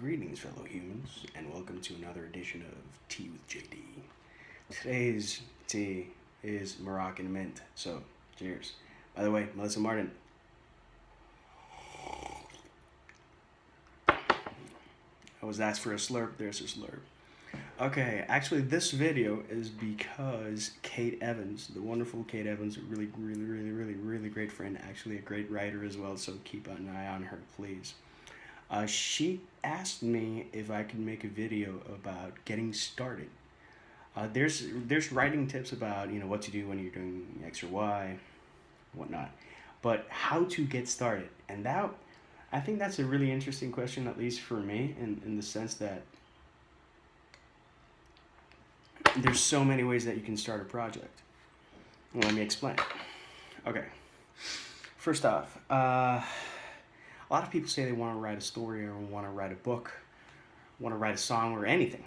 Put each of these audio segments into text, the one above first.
Greetings, fellow humans, and welcome to another edition of Tea with JD. Today's tea is Moroccan mint, so cheers. By the way, Melissa Martin. I was asked for a slurp, there's a slurp. Okay, actually this video is because Kate Evans, the wonderful Kate Evans, a really great friend, actually a great writer as well, so keep an eye on her, please. She asked me if I could make a video about getting started. There's writing tips about what to do when you're doing X or Y, whatnot, but how to get started, and I think that's a really interesting question, at least for me, in the sense that there's so many ways that you can start a project. Well, let me explain. Okay, first off, a lot of people say they want to write a story or want to write a book, want to write a song or anything.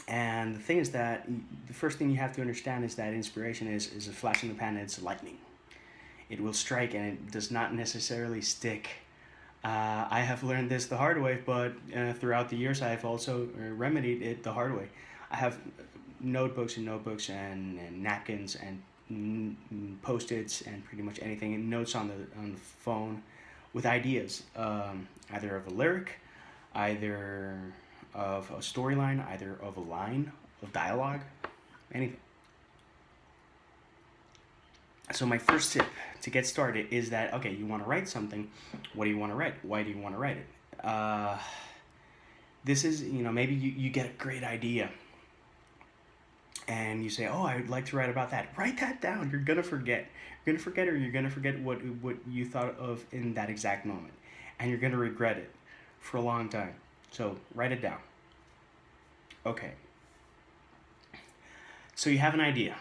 And the thing is that the first thing you have to understand is that inspiration is a flash in the pan and it's lightning. It will strike and it does not necessarily stick. I have learned this the hard way, but throughout the years I have also remedied it the hard way. I have notebooks and napkins and post-its and pretty much anything, and notes on the phone with ideas, either of a lyric, either of a storyline, either of a line of dialogue, anything. So my first tip to get started is that, okay, you want to write something. What do you want to write? Why do you want to write it? This is, maybe you get a great idea and you say, oh, I'd like to write about that. Write that down. You're going to forget. You're going to forget, or you're going to forget what you thought of in that exact moment. And you're going to regret it for a long time. So write it down. Okay. So you have an idea.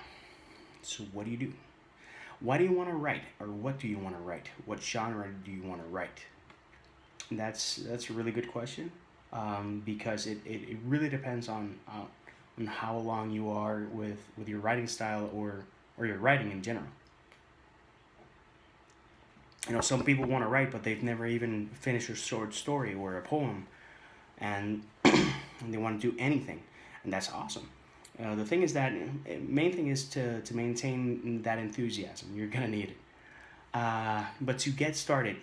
So what do you do? Why do you want to write? Or what do you want to write? What genre do you want to write? And that's a really good question, because it really depends on how long you are with your writing style or your writing in general. Some people want to write, but they've never even finished a short story or a poem, and they want to do anything, and that's awesome. The thing is that main thing is to maintain that enthusiasm. You're gonna need it. But to get started,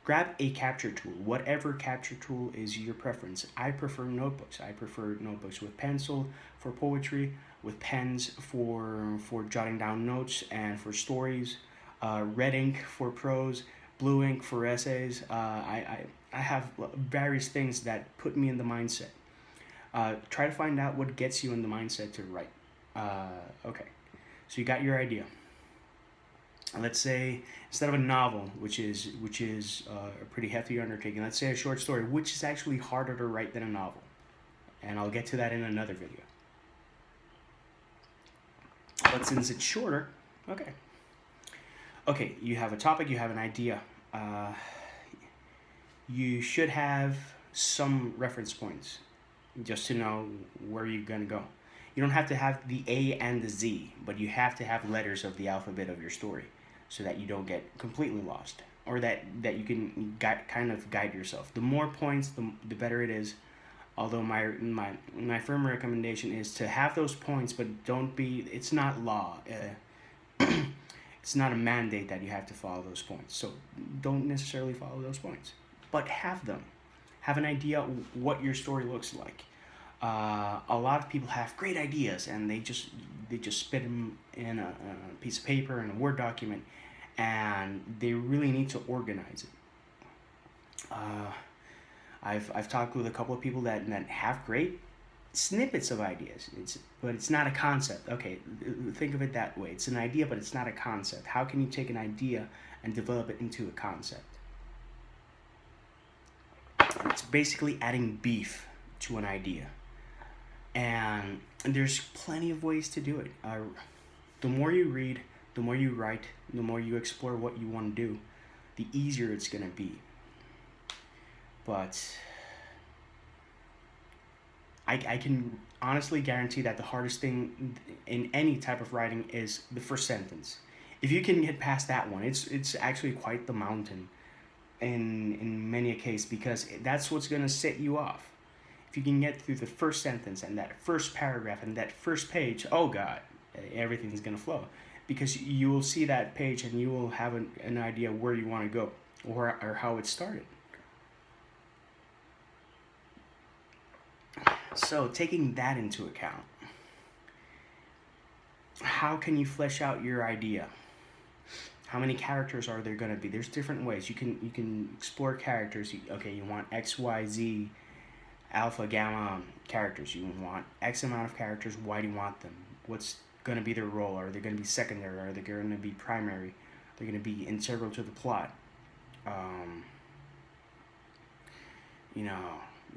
grab a capture tool, whatever capture tool is your preference. I prefer notebooks. I prefer notebooks with pencil for poetry, with pens for jotting down notes and for stories, red ink for prose, blue ink for essays. I have various things that put me in the mindset. Try to find out what gets you in the mindset to write. Okay, so you got your idea. Let's say instead of a novel, which is a pretty hefty undertaking, let's say a short story, which is actually harder to write than a novel, and I'll get to that in another video. But since it's shorter, okay, you have a topic, you have an idea. You should have some reference points just to know where you're gonna go. You don't have to have the A and the Z, but you have to have letters of the alphabet of your story so that you don't get completely lost, or that you can kind of guide yourself. The more points, the better it is. Although my firm recommendation is to have those points, but it's not law. It's not a mandate that you have to follow those points. So don't necessarily follow those points, but have them. Have an idea what your story looks like. A lot of people have great ideas and they just spit them in a piece of paper, in a Word document, and they really need to organize it. I've talked with a couple of people that have great snippets of ideas, but it's not a concept. Okay, think of it that way. It's an idea, but it's not a concept. How can you take an idea and develop it into a concept? It's basically adding beef to an idea. And there's plenty of ways to do it. The more you read, the more you write, the more you explore what you want to do, the easier it's going to be. But I can honestly guarantee that the hardest thing in any type of writing is the first sentence. If you can get past that one, it's actually quite the mountain in many a case, because that's what's going to set you off. If you can get through the first sentence and that first paragraph and that first page, oh God, everything's going to flow. Because you will see that page and you will have an idea where you want to go, or how it started. So, taking that into account, how can you flesh out your idea? How many characters are there going to be? There's different ways. You can explore characters. You want X, Y, Z, alpha, gamma characters. You want X amount of characters. Why do you want them? What's going to be their role? Are they going to be secondary? Are they going to be primary? They're going to be integral to the plot.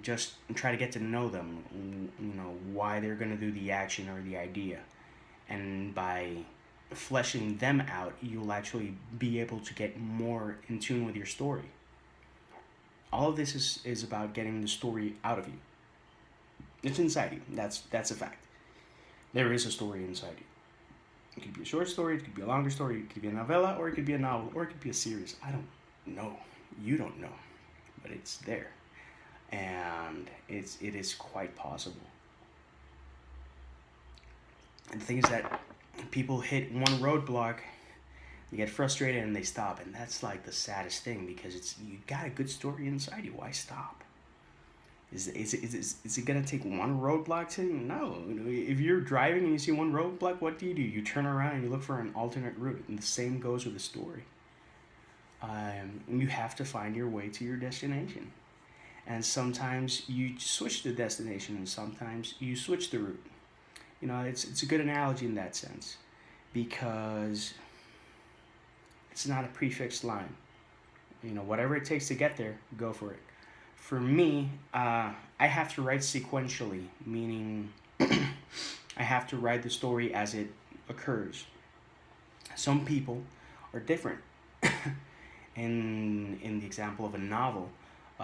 Just try to get to know them. Why they're going to do the action or the idea. And by fleshing them out, you'll actually be able to get more in tune with your story. All of this is about getting the story out of you. It's inside you. That's a fact. There is a story inside you. It could be a short story, it could be a longer story, it could be a novella, or it could be a novel, or it could be a series. I don't know. You don't know. But it's there. And it is quite possible. And the thing is that people hit one roadblock, they get frustrated, and they stop. And that's like the saddest thing, because you got a good story inside you. Why stop? Is it gonna take one roadblock to? No. If you're driving and you see one roadblock, what do? You turn around and you look for an alternate route. And the same goes with the story. You have to find your way to your destination. And sometimes you switch the destination, and sometimes you switch the route. It's a good analogy in that sense, because it's not a prefixed line. Whatever it takes to get there, go for it. For me, I have to write sequentially, meaning I have to write the story as it occurs. Some people are different. In the example of a novel,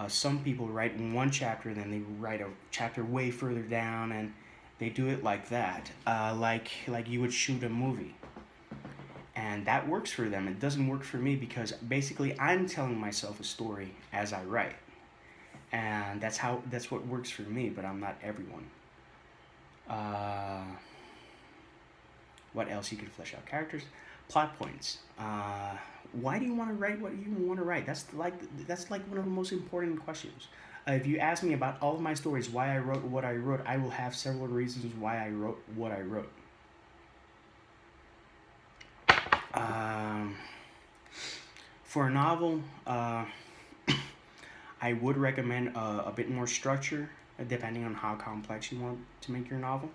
some people write in one chapter, then they write a chapter way further down, and they do it like that, like you would shoot a movie. And that works for them. It doesn't work for me, because basically I'm telling myself a story as I write. And that's what works for me, but I'm not everyone. What else? You can flesh out characters, plot points. Why do you want to write what you want to write? That's like one of the most important questions. If you ask me about all of my stories, why I wrote what I wrote, I will have several reasons why I wrote what I wrote. For a novel, I would recommend a bit more structure, depending on how complex you want to make your novel.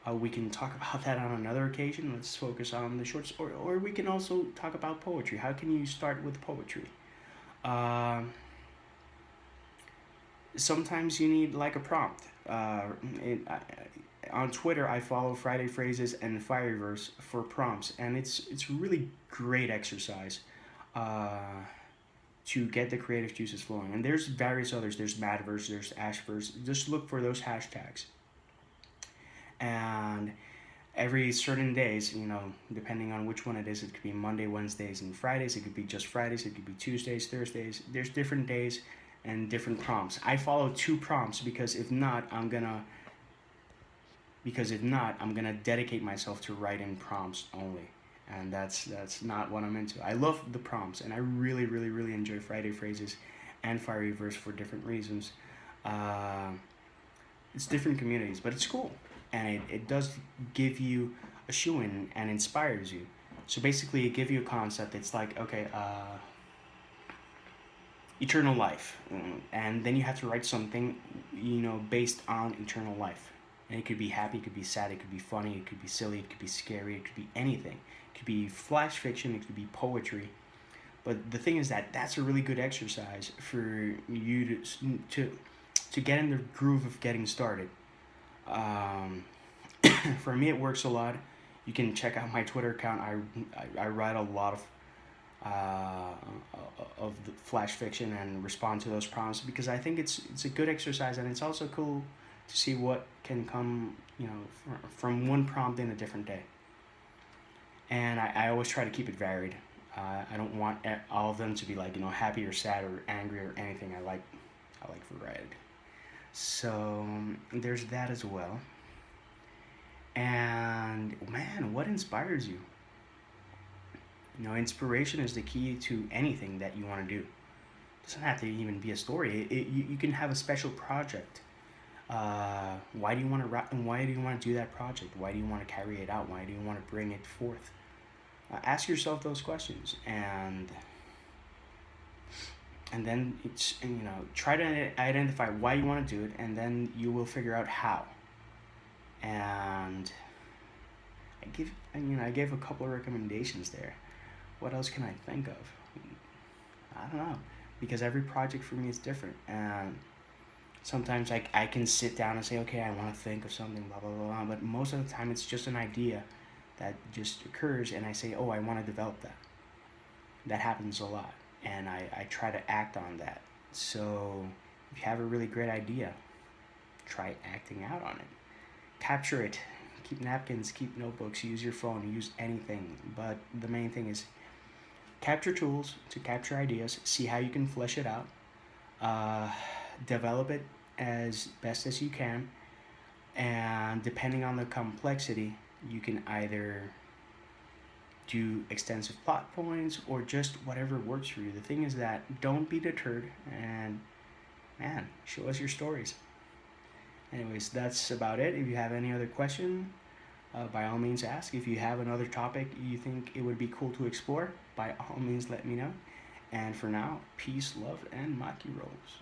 We can talk about that on another occasion. Let's focus on the short story. Or we can also talk about poetry. How can you start with poetry? Sometimes you need like a prompt. On Twitter, I follow Friday Phrases and Fireverse for prompts, and it's really great exercise to get the creative juices flowing. And there's various others. There's Madverse, there's Ashverse. Just look for those hashtags. And every certain days, depending on which one it is, it could be Monday, Wednesdays, and Fridays. It could be just Fridays. It could be Tuesdays, Thursdays. There's different days and different prompts. I follow 2 prompts, because if not, I'm gonna dedicate myself to writing prompts only. And that's not what I'm into. I love the prompts, and I really, really, really enjoy Friday Phrases and Fireverse for different reasons. It's different communities, but it's cool. And it does give you a shoe-in and inspires you. So basically, it gives you a concept. It's like, okay, eternal life. And then you have to write something, based on eternal life. And it could be happy, it could be sad, it could be funny, it could be silly, it could be scary, it could be anything. It could be flash fiction, it could be poetry. But the thing is that that's a really good exercise for you to get in the groove of getting started. For me, it works a lot. You can check out my Twitter account. I write a lot of the flash fiction and respond to those prompts, because I think it's a good exercise, and it's also cool to see what can come, from one prompt in a different day. And I always try to keep it varied. I don't want all of them to be like, happy or sad or angry or anything. I like variety. So there's that as well. And man, what inspires you? Inspiration is the key to anything that you want to do. It doesn't have to even be a story. You can have a special project. Why do you want to why do you want to do that project? Why do you want to carry it out? Why do you want to bring it forth? Ask yourself those questions, and then try to identify why you want to do it, and then you will figure out how. And I gave a couple of recommendations there. What else can I think of? I don't know, because every project for me is different, and sometimes I can sit down and say, okay, I want to think of something, blah blah blah blah. But most of the time, it's just an idea that just occurs, and I say, oh, I want to develop that. That happens a lot, and I try to act on that. So if you have a really great idea, try acting out on it. Capture it. Keep napkins, keep notebooks, use your phone, use anything. But the main thing is capture tools to capture ideas, see how you can flesh it out, uh, develop it as best as you can, and depending on the complexity, you can either do extensive plot points or just whatever works for you. The thing is that don't be deterred, and man, show us your stories. Anyways, that's about it. If you have any other question, by all means ask. If you have another topic you think it would be cool to explore, by all means let me know. And for now, peace, love, and maki rolls.